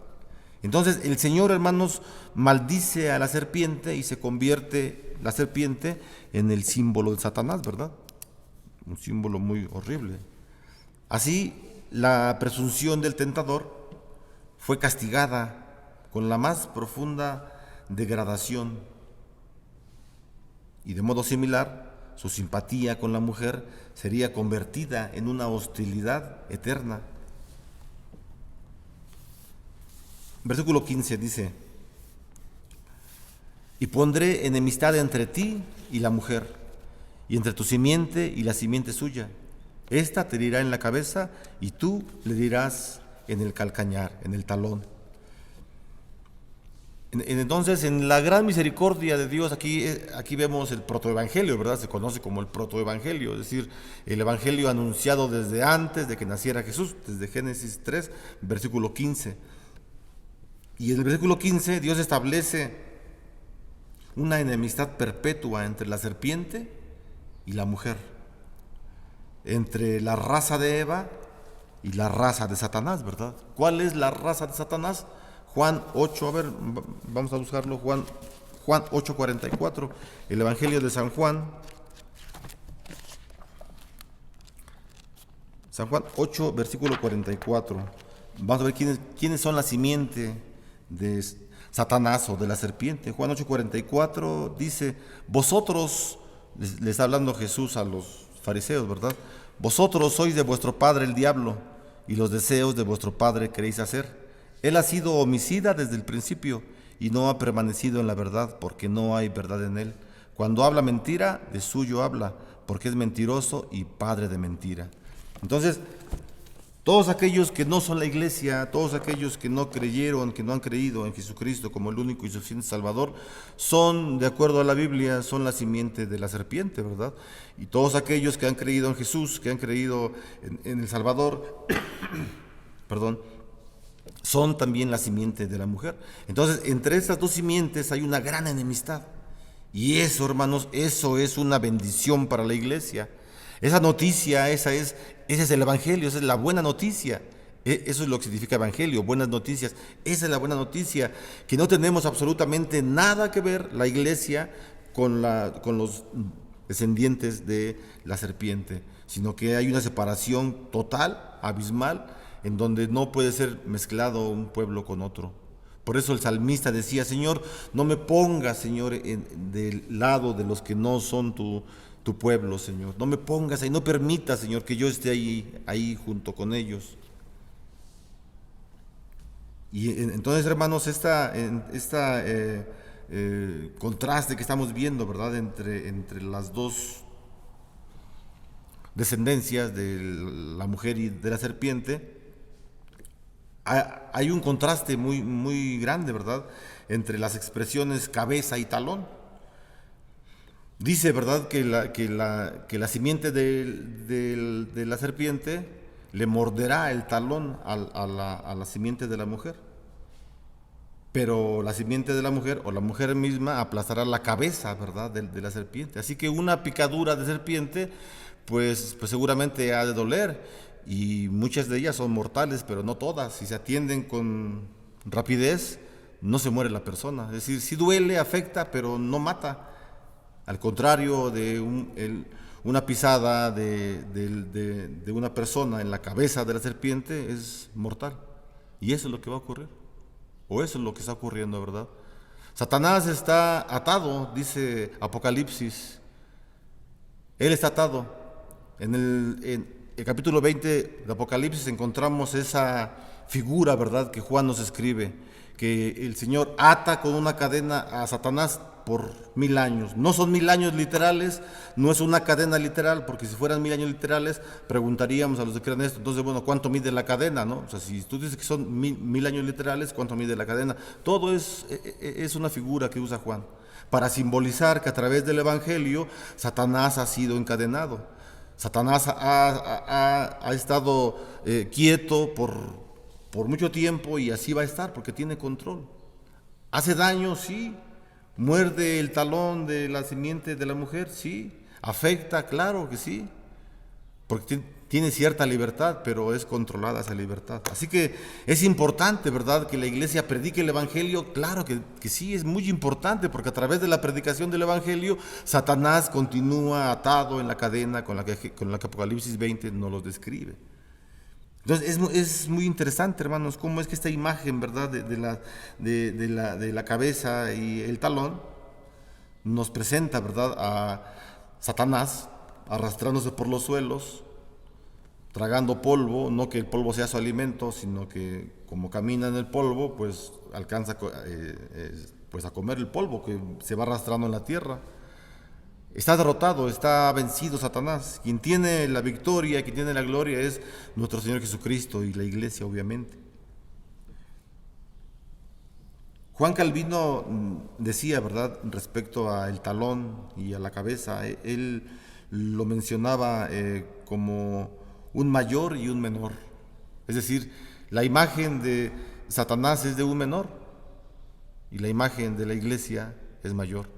Speaker 2: Entonces el Señor, hermanos, maldice a la serpiente y se convierte la serpiente en el símbolo de Satanás, ¿verdad? Un símbolo muy horrible. Así, la presunción del tentador fue castigada con la más profunda degradación, y de modo similar, su simpatía con la mujer sería convertida en una hostilidad eterna. Versículo 15 dice: y pondré enemistad entre ti y la mujer, y entre tu simiente y la simiente suya. Esta te herirá en la cabeza, y tú le dirás en el calcañar, en el talón. Entonces, en la gran misericordia de Dios, aquí vemos el protoevangelio, ¿verdad? Se conoce como el protoevangelio, es decir, el evangelio anunciado desde antes de que naciera Jesús, desde Génesis 3, versículo 15. Y en el versículo 15 Dios establece una enemistad perpetua entre la serpiente y la mujer. entre la raza de Eva y la raza de Satanás, ¿verdad? ¿Cuál es la raza de Satanás? Juan 8, a ver, vamos a buscarlo, Juan 8:44, el Evangelio de San Juan 8, versículo 44. Vamos a ver quiénes son la simiente de Satanás o de la serpiente. Juan 8:44 dice, vosotros, le está hablando Jesús a los fariseos, ¿verdad? Vosotros sois de vuestro padre el diablo, y los deseos de vuestro padre queréis hacer. Él ha sido homicida desde el principio, y no ha permanecido en la verdad, porque no hay verdad en él. Cuando habla mentira, de suyo habla, porque es mentiroso y padre de mentira. Entonces, todos aquellos que no son la iglesia, todos aquellos que no creyeron, que no han creído en Jesucristo como el único y suficiente Salvador, son, de acuerdo a la Biblia, son la simiente de la serpiente, ¿verdad? Y todos aquellos que han creído en Jesús, que han creído en el Salvador, perdón, son también la simiente de la mujer. Entonces, entre estas dos simientes hay una gran enemistad. Y eso, hermanos, eso es una bendición para la iglesia. Esa noticia, ese es el Evangelio, esa es la buena noticia. Eso es lo que significa Evangelio, buenas noticias. Esa es la buena noticia, que no tenemos absolutamente nada que ver la iglesia con los descendientes de la serpiente, sino que hay una separación total, abismal, en donde no puede ser mezclado un pueblo con otro. Por eso el salmista decía, Señor, no me pongas, Señor, del lado de los que no son tu pueblo, Señor. No me pongas ahí, no permitas, Señor, que yo esté ahí junto con ellos. Y entonces, hermanos, contraste que estamos viendo, ¿verdad?, entre las dos descendencias de la mujer y de la serpiente, hay un contraste muy, muy grande, ¿verdad?, entre las expresiones cabeza y talón. Dice, ¿verdad?, que la simiente de la serpiente le morderá el talón a la simiente de la mujer. Pero la simiente de la mujer, o la mujer misma, aplastará la cabeza, ¿verdad?, de la serpiente. Así que una picadura de serpiente, pues seguramente ha de doler. Y muchas de ellas son mortales, pero no todas. Si se atienden con rapidez, no se muere la persona. Es decir, sí duele, afecta, pero no mata. Al contrario de una pisada de una persona en la cabeza de la serpiente es mortal. Y eso es lo que va a ocurrir. O eso es lo que está ocurriendo, ¿verdad? Satanás está atado, dice Apocalipsis. Él está atado. En el capítulo 20 de Apocalipsis encontramos esa figura, ¿verdad?, que Juan nos escribe, que el Señor ata con una cadena a Satanás por 1000 años. No son 1000 años literales, no es una cadena literal, porque si fueran 1000 años literales, preguntaríamos a los que creen esto, entonces, bueno, ¿cuánto mide la cadena, no? O sea, si tú dices que son 1000 años literales, ¿cuánto mide la cadena? Todo es una figura que usa Juan, para simbolizar que a través del Evangelio, Satanás ha sido encadenado. Satanás ha estado quieto por mucho tiempo, y así va a estar, porque tiene control. Hace daño, sí. Muerde el talón de la simiente de la mujer, sí. Afecta, claro que sí. Porque tiene cierta libertad, pero es controlada esa libertad. Así que es importante, ¿verdad?, que la iglesia predique el Evangelio. Claro que sí, es muy importante, porque a través de la predicación del Evangelio, Satanás continúa atado en la cadena con la que Apocalipsis 20 nos lo describe. Entonces es muy interesante, hermanos, cómo es que esta imagen, ¿verdad?, de la cabeza y el talón nos presenta, ¿verdad?, a Satanás arrastrándose por los suelos, tragando polvo. No que el polvo sea su alimento, sino que como camina en el polvo, pues alcanza pues a comer el polvo que se va arrastrando en la tierra. Está derrotado, está vencido Satanás. Quien tiene la victoria, quien tiene la gloria es nuestro Señor Jesucristo y la iglesia, obviamente. Juan Calvino decía, ¿verdad?, respecto al talón y a la cabeza, él lo mencionaba como un mayor y un menor. Es decir, la imagen de Satanás es de un menor y la imagen de la iglesia es mayor.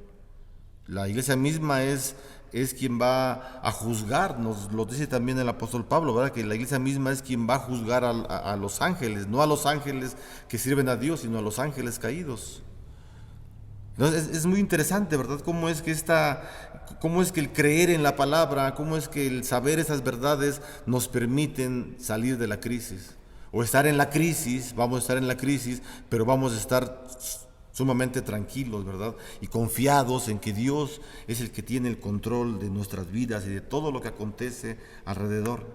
Speaker 2: La iglesia misma es es quien va a juzgar, nos lo dice también el apóstol Pablo, ¿verdad? Que la iglesia misma es quien va a juzgar a los ángeles, no a los ángeles que sirven a Dios, sino a los ángeles caídos. Entonces es muy interesante, ¿verdad? Cómo es que el creer en la palabra, cómo es que el saber esas verdades nos permiten salir de la crisis. O estar en la crisis, vamos a estar en la crisis, pero vamos a estar sumamente tranquilos, ¿verdad? Y confiados en que Dios es el que tiene el control de nuestras vidas y de todo lo que acontece alrededor.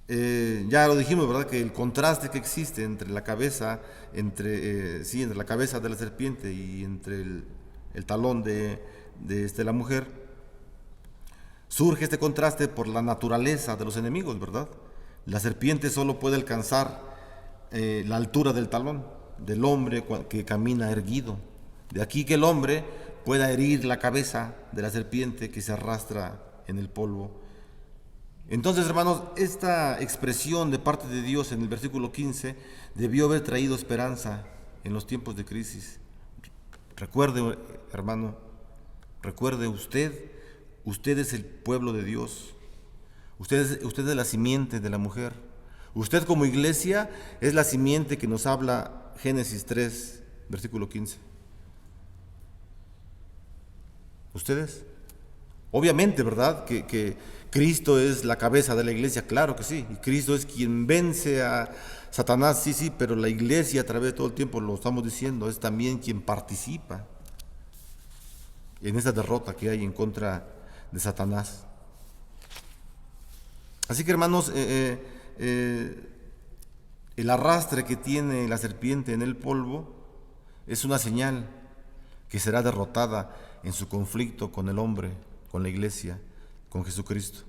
Speaker 2: Ya lo dijimos, ¿verdad? Que el contraste que existe entre la cabeza, entre la cabeza de la serpiente y entre el talón de la mujer, surge este contraste por la naturaleza de los enemigos, ¿verdad? La serpiente solo puede alcanzar la altura del talón del hombre que camina erguido. De aquí que el hombre pueda herir la cabeza de la serpiente que se arrastra en el polvo. Entonces, hermanos, esta expresión de parte de Dios en el versículo 15 debió haber traído esperanza en los tiempos de crisis. Recuerde, hermano, recuerde usted es el pueblo de Dios. Usted es la simiente de la mujer. Usted como iglesia es la simiente que nos habla Génesis 3, versículo 15. ¿Ustedes? Obviamente, ¿verdad? Que Cristo es la cabeza de la iglesia, claro que sí. Y Cristo es quien vence a Satanás, sí, pero la iglesia a través de todo el tiempo, lo estamos diciendo, es también quien participa en esa derrota que hay en contra de Satanás. Así que, hermanos, el arrastre que tiene la serpiente en el polvo es una señal que será derrotada en su conflicto con el hombre, con la iglesia, con Jesucristo.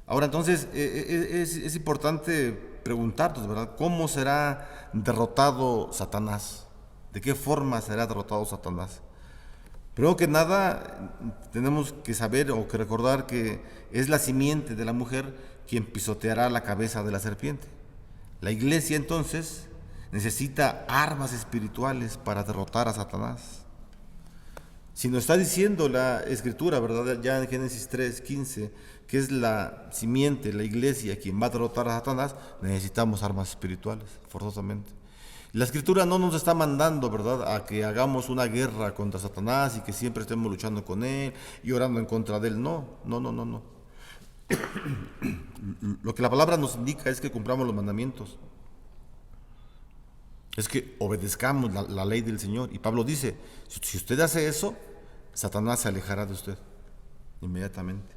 Speaker 2: Ahora entonces es importante preguntarnos, ¿verdad? ¿Cómo será derrotado Satanás? ¿De qué forma será derrotado Satanás? Primero que nada, tenemos que saber o que recordar que es la simiente de la mujer quien pisoteará la cabeza de la serpiente. La iglesia entonces necesita armas espirituales para derrotar a Satanás. Si nos está diciendo la Escritura, ¿verdad? Ya en Génesis 3:15, que es la simiente, la iglesia, quien va a derrotar a Satanás, necesitamos armas espirituales, forzosamente. La Escritura no nos está mandando, ¿verdad?, a que hagamos una guerra contra Satanás y que siempre estemos luchando con él y orando en contra de él. No. Lo que la palabra nos indica es que cumplamos los mandamientos. Es que obedezcamos la ley del Señor. Y Pablo dice, si usted hace eso, Satanás se alejará de usted inmediatamente.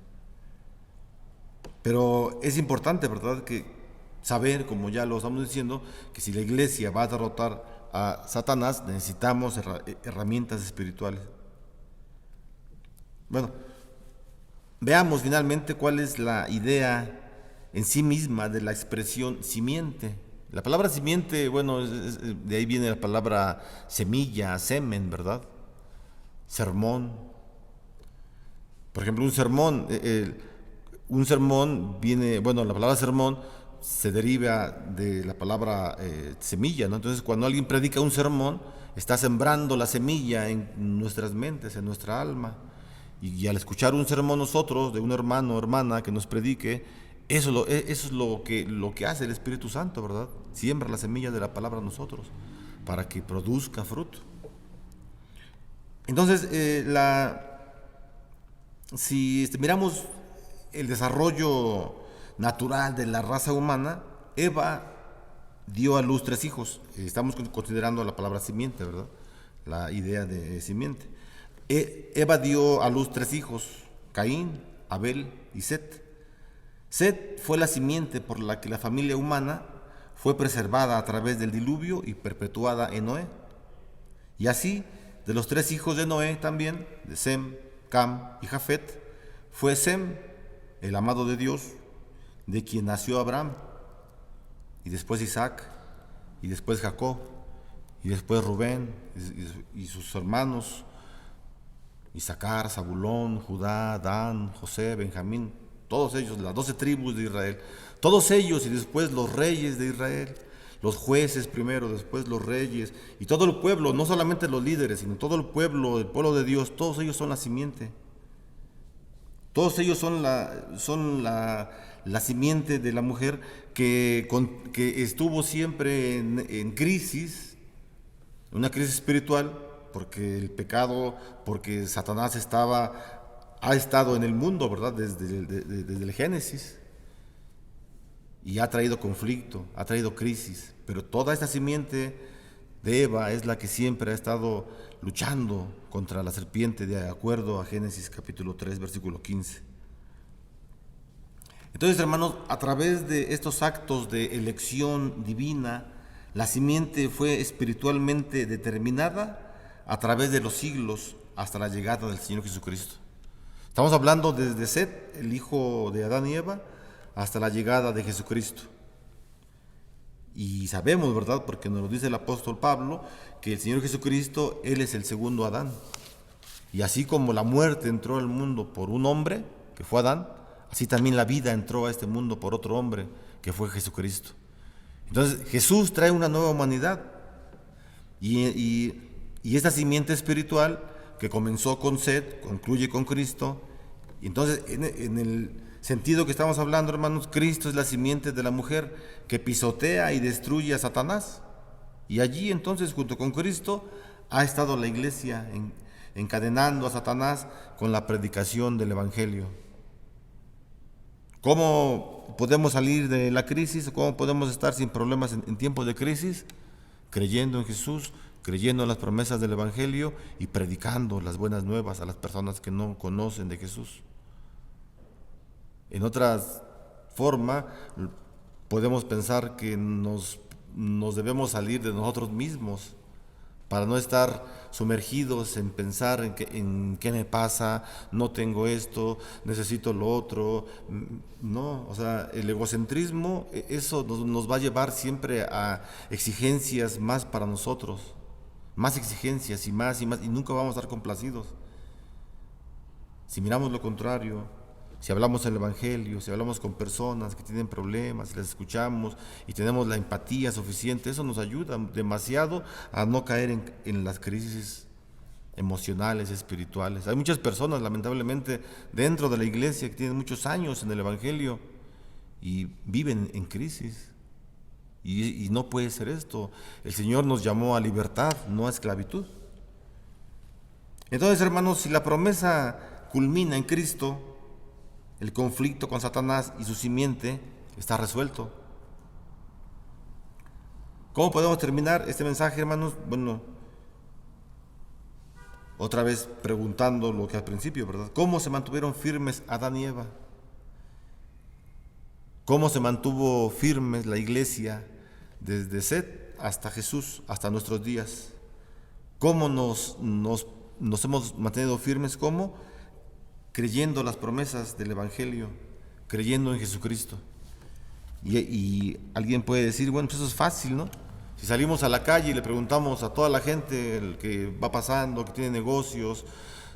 Speaker 2: Pero es importante, ¿verdad?, que saber, como ya lo estamos diciendo, que si la iglesia va a derrotar a Satanás, necesitamos herramientas espirituales. Bueno, veamos finalmente cuál es la idea en sí misma de la expresión simiente. La palabra simiente, bueno, de ahí viene la palabra semilla, semen, ¿verdad? Sermón. Por ejemplo, un sermón viene, bueno, la palabra sermón se deriva de la palabra semilla, ¿no? Entonces, cuando alguien predica un sermón, está sembrando la semilla en nuestras mentes, en nuestra alma. Y al escuchar un sermón nosotros, de un hermano o hermana que nos predique, eso es lo que hace el Espíritu Santo, ¿verdad? Siembra la semilla de la palabra en nosotros, para que produzca fruto. Entonces, si miramos el desarrollo natural de la raza humana, Eva dio a luz 3 hijos. Estamos considerando la palabra simiente, ¿verdad? La idea de simiente. Eva dio a luz 3 hijos, Caín, Abel y Set. Set fue la simiente por la que la familia humana fue preservada a través del diluvio y perpetuada en Noé. Y así, de los 3 hijos de Noé también, de Sem, Cam y Jafet, fue Sem, el amado de Dios, de quien nació Abraham, y después Isaac, y después Jacob, y después Rubén y sus hermanos, Isaacar, Zabulón, Judá, Dan, José, Benjamín, todos ellos, las 12 tribus de Israel, todos ellos y después los reyes de Israel, los jueces primero, después los reyes, y todo el pueblo, no solamente los líderes, sino todo el pueblo de Dios, todos ellos son la simiente. Todos ellos son la simiente de la mujer que estuvo siempre en crisis, una crisis espiritual, porque el pecado, porque Satanás ha estado en el mundo, ¿verdad? Desde el Génesis. Y ha traído conflicto, ha traído crisis. Pero toda esta simiente de Eva es la que siempre ha estado luchando contra la serpiente, de acuerdo a Génesis capítulo 3, versículo 15. Entonces, hermanos, a través de estos actos de elección divina, la simiente fue espiritualmente determinada a través de los siglos hasta la llegada del Señor Jesucristo. Estamos hablando desde Set, el hijo de Adán y Eva, hasta la llegada de Jesucristo. Y sabemos, ¿verdad?, porque nos lo dice el apóstol Pablo, que el Señor Jesucristo, Él es el segundo Adán. Y así como la muerte entró al mundo por un hombre, que fue Adán, así también la vida entró a este mundo por otro hombre, que fue Jesucristo. Entonces Jesús trae una nueva humanidad. Y esta simiente espiritual que comenzó con Set, concluye con Cristo. Y entonces en el sentido que estamos hablando, hermanos, Cristo es la simiente de la mujer que pisotea y destruye a Satanás. Y allí entonces, junto con Cristo, ha estado la iglesia encadenando a Satanás con la predicación del Evangelio. ¿Cómo podemos salir de la crisis? ¿Cómo podemos estar sin problemas en tiempos de crisis? Creyendo en Jesús, creyendo en las promesas del Evangelio y predicando las buenas nuevas a las personas que no conocen de Jesús. En otra forma, podemos pensar que nos debemos salir de nosotros mismos para no estar sumergidos en pensar en qué me pasa, no tengo esto, necesito lo otro. No, o sea, el egocentrismo, eso nos va a llevar siempre a exigencias más para nosotros, más exigencias y más, y nunca vamos a estar complacidos. Si miramos lo contrario, si hablamos el Evangelio, si hablamos con personas que tienen problemas, si las escuchamos y tenemos la empatía suficiente, eso nos ayuda demasiado a no caer en las crisis emocionales, espirituales. Hay muchas personas, lamentablemente, dentro de la iglesia que tienen muchos años en el Evangelio y viven en crisis. Y no puede ser esto. El Señor nos llamó a libertad, no a esclavitud. Entonces, hermanos, si la promesa culmina en Cristo, el conflicto con Satanás y su simiente está resuelto. ¿Cómo podemos terminar este mensaje, hermanos? Bueno, otra vez preguntando lo que al principio, ¿verdad? ¿Cómo se mantuvieron firmes Adán y Eva? ¿Cómo se mantuvo firmes la iglesia desde Set hasta Jesús, hasta nuestros días? ¿Cómo nos hemos mantenido firmes? ¿Cómo? Creyendo las promesas del Evangelio, creyendo en Jesucristo. Y alguien puede decir, bueno, pues eso es fácil, ¿no? Si salimos a la calle y le preguntamos a toda la gente el que va pasando, que tiene negocios,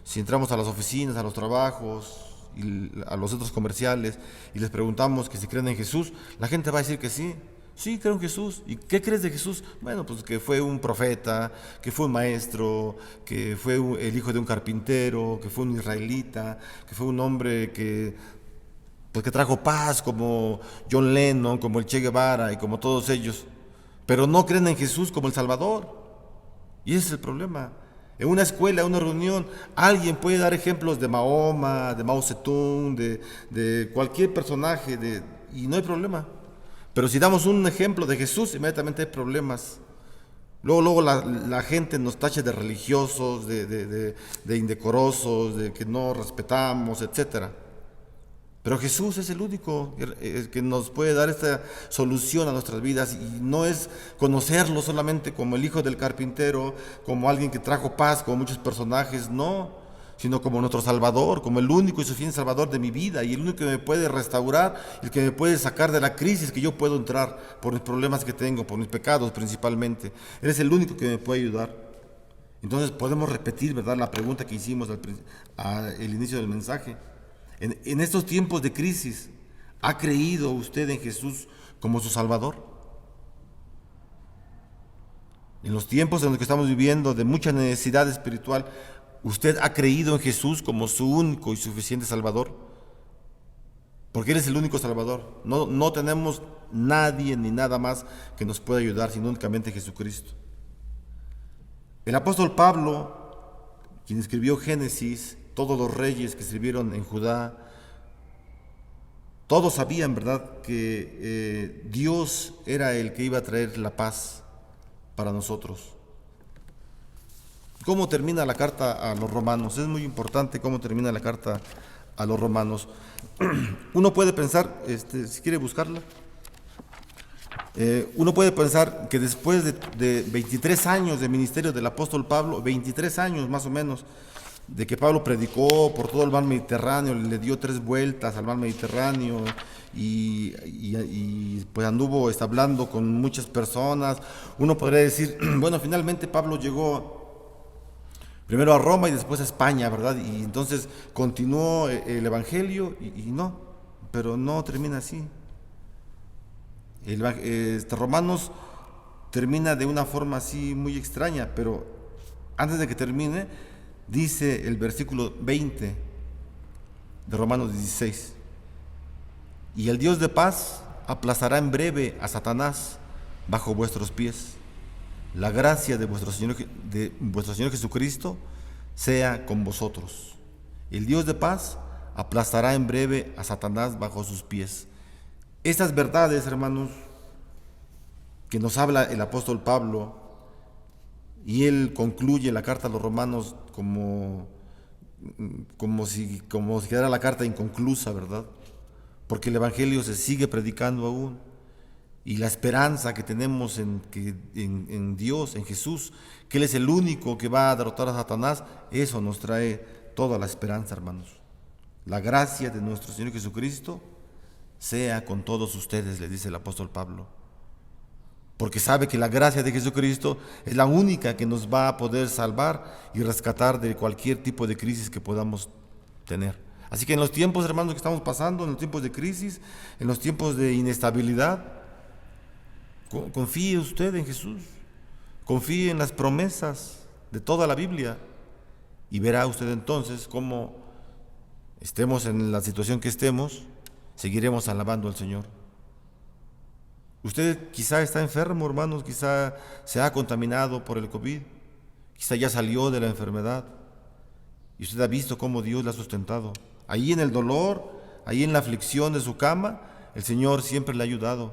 Speaker 2: si entramos a las oficinas, a los trabajos, y a los centros comerciales, y les preguntamos que si creen en Jesús, la gente va a decir que sí. Sí, creo en Jesús. ¿Y qué crees de Jesús? Bueno, pues que fue un profeta, que fue un maestro, que fue el hijo de un carpintero, que fue un israelita, que fue un hombre que trajo paz, como John Lennon, como el Che Guevara y como todos ellos. Pero no creen en Jesús como el Salvador. Y ese es el problema. En una escuela, en una reunión, alguien puede dar ejemplos de Mahoma, de Mao Zedong, de cualquier personaje, y no hay problema. Pero si damos un ejemplo de Jesús, inmediatamente hay problemas. Luego la gente nos tacha de religiosos, de indecorosos, de que no respetamos, etc. Pero Jesús es el único que nos puede dar esta solución a nuestras vidas, y no es conocerlo solamente como el hijo del carpintero, como alguien que trajo paz, como muchos personajes, no, sino como nuestro Salvador, como el único y suficiente Salvador de mi vida, y el único que me puede restaurar, el que me puede sacar de la crisis que yo puedo entrar por los problemas que tengo, por mis pecados principalmente. Él es el único que me puede ayudar. Entonces podemos repetir, ¿verdad?, la pregunta que hicimos al inicio del mensaje. En estos tiempos de crisis, ¿ha creído usted en Jesús como su Salvador? En los tiempos en los que estamos viviendo de mucha necesidad espiritual, ¿usted ha creído en Jesús como su único y suficiente Salvador? Porque Él es el único Salvador. No tenemos nadie ni nada más que nos pueda ayudar, sino únicamente Jesucristo. El apóstol Pablo, quien escribió Génesis, todos los reyes que escribieron en Judá, todos sabían, ¿verdad?, que Dios era el que iba a traer la paz para nosotros. ¿Cómo termina la carta a los romanos? Es muy importante cómo termina la carta a los romanos. Uno puede pensar, si quiere buscarla, uno puede pensar que después de 23 años de ministerio del apóstol Pablo, 23 años más o menos, de que Pablo predicó por todo el mar Mediterráneo, le dio 3 vueltas al mar Mediterráneo y pues anduvo hablando con muchas personas. Uno podría decir, bueno, finalmente Pablo llegó primero a Roma y después a España, ¿verdad? Y entonces continuó el Evangelio y no, pero no termina así. Romanos termina de una forma así muy extraña, pero antes de que termine, dice el versículo 20 de Romanos 16: y el Dios de paz aplastará en breve a Satanás bajo vuestros pies. La gracia de vuestro Señor Jesucristo sea con vosotros. El Dios de paz aplastará en breve a Satanás bajo sus pies. Estas verdades, hermanos, que nos habla el apóstol Pablo, y él concluye la carta a los romanos como si quedara la carta inconclusa, ¿verdad? Porque el Evangelio se sigue predicando aún, y la esperanza que tenemos en Dios, en Jesús, que Él es el único que va a derrotar a Satanás, eso nos trae toda la esperanza, hermanos. La gracia de nuestro Señor Jesucristo sea con todos ustedes, le dice el apóstol Pablo, porque sabe que la gracia de Jesucristo es la única que nos va a poder salvar y rescatar de cualquier tipo de crisis que podamos tener. Así que en los tiempos, hermanos, que estamos pasando, en los tiempos de crisis, en los tiempos de inestabilidad, confíe usted en Jesús, confíe en las promesas de toda la Biblia, y verá usted entonces cómo, estemos en la situación que estemos, seguiremos alabando al Señor. Usted quizá está enfermo, hermanos, quizá se ha contaminado por el COVID, quizá ya salió de la enfermedad, y usted ha visto cómo Dios la ha sustentado. Ahí en el dolor, ahí en la aflicción de su cama, el Señor siempre le ha ayudado,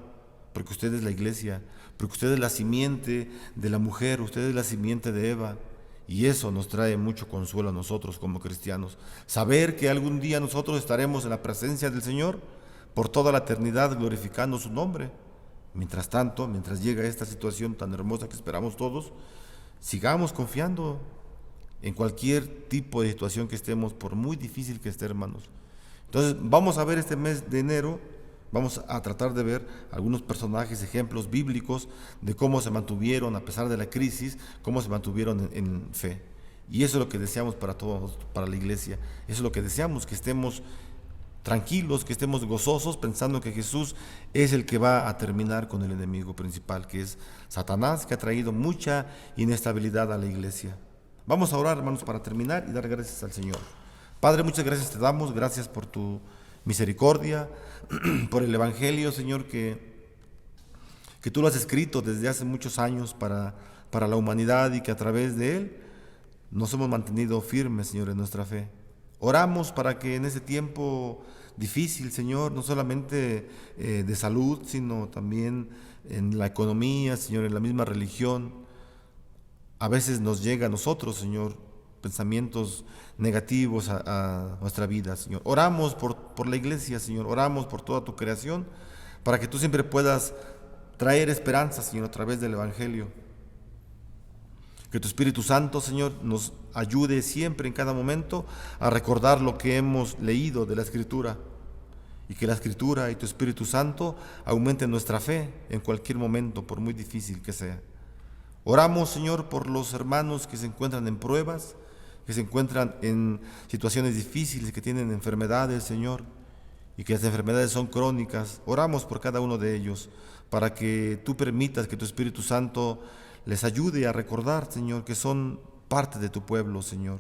Speaker 2: porque usted es la iglesia, porque usted es la simiente de la mujer, usted es la simiente de Eva, y eso nos trae mucho consuelo a nosotros como cristianos. Saber que algún día nosotros estaremos en la presencia del Señor por toda la eternidad glorificando su nombre. Mientras tanto, mientras llega esta situación tan hermosa que esperamos todos, sigamos confiando en cualquier tipo de situación que estemos, por muy difícil que esté, hermanos. Entonces, vamos a ver este mes de enero, vamos a tratar de ver algunos personajes, ejemplos bíblicos de cómo se mantuvieron a pesar de la crisis, cómo se mantuvieron en fe. Y eso es lo que deseamos para todos, para la iglesia. Eso es lo que deseamos, que estemos tranquilos, que estemos gozosos, pensando que Jesús es el que va a terminar con el enemigo principal, que es Satanás, que ha traído mucha inestabilidad a la iglesia. Vamos a orar, hermanos, para terminar y dar gracias al Señor. Padre, muchas gracias te damos, gracias por tu misericordia, por el Evangelio, Señor, que tú lo has escrito desde hace muchos años para la humanidad, y que a través de él nos hemos mantenido firmes, Señor, en nuestra fe. Oramos para que en ese tiempo difícil, Señor, no solamente de salud, sino también en la economía, Señor, en la misma religión, a veces nos llega a nosotros, Señor, pensamientos negativos a nuestra vida, Señor. Oramos por la iglesia, Señor, oramos por toda tu creación, para que tú siempre puedas traer esperanza, Señor, a través del Evangelio. Que tu Espíritu Santo, Señor, nos ayude siempre, en cada momento, a recordar lo que hemos leído de la Escritura, y que la Escritura y tu Espíritu Santo aumenten nuestra fe en cualquier momento, por muy difícil que sea. Oramos, Señor, por los hermanos que se encuentran en pruebas, que se encuentran en situaciones difíciles, que tienen enfermedades, Señor, y que las enfermedades son crónicas. Oramos por cada uno de ellos, para que tú permitas que tu Espíritu Santo les ayude a recordar, Señor, que son parte de tu pueblo, Señor.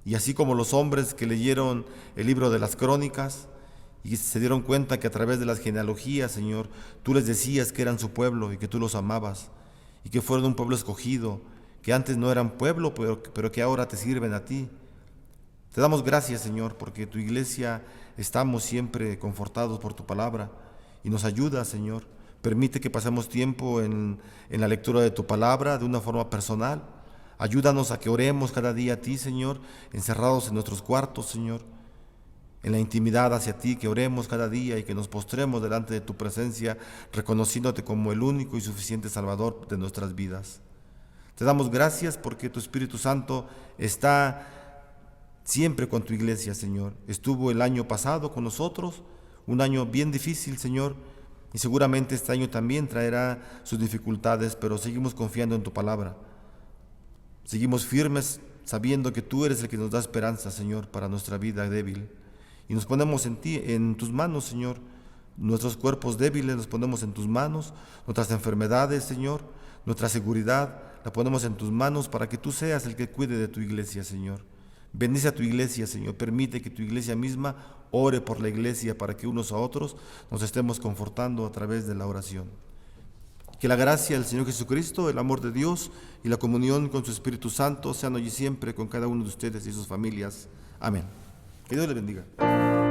Speaker 2: Y así como los hombres que leyeron el libro de las crónicas y se dieron cuenta que a través de las genealogías, Señor, tú les decías que eran su pueblo y que tú los amabas y que fueron un pueblo escogido, que antes no eran pueblo, pero que ahora te sirven a ti. Te damos gracias, Señor, porque tu iglesia estamos siempre confortados por tu palabra y nos ayuda, Señor. Permite que pasemos tiempo en la lectura de tu palabra de una forma personal. Ayúdanos a que oremos cada día a ti, Señor, encerrados en nuestros cuartos, Señor, en la intimidad hacia ti, que oremos cada día y que nos postremos delante de tu presencia, reconociéndote como el único y suficiente Salvador de nuestras vidas. Te damos gracias porque tu Espíritu Santo está siempre con tu iglesia, Señor. Estuvo el año pasado con nosotros, un año bien difícil, Señor, y seguramente este año también traerá sus dificultades, pero seguimos confiando en tu palabra. Seguimos firmes sabiendo que tú eres el que nos da esperanza, Señor, para nuestra vida débil. Y nos ponemos en ti, en tus manos, Señor. Nuestros cuerpos débiles los ponemos en tus manos, nuestras enfermedades, Señor, nuestra seguridad, la ponemos en tus manos para que tú seas el que cuide de tu iglesia, Señor. Bendice a tu iglesia, Señor. Permite que tu iglesia misma ore por la iglesia para que unos a otros nos estemos confortando a través de la oración. Que la gracia del Señor Jesucristo, el amor de Dios y la comunión con su Espíritu Santo sean hoy y siempre con cada uno de ustedes y sus familias. Amén. Que Dios les bendiga.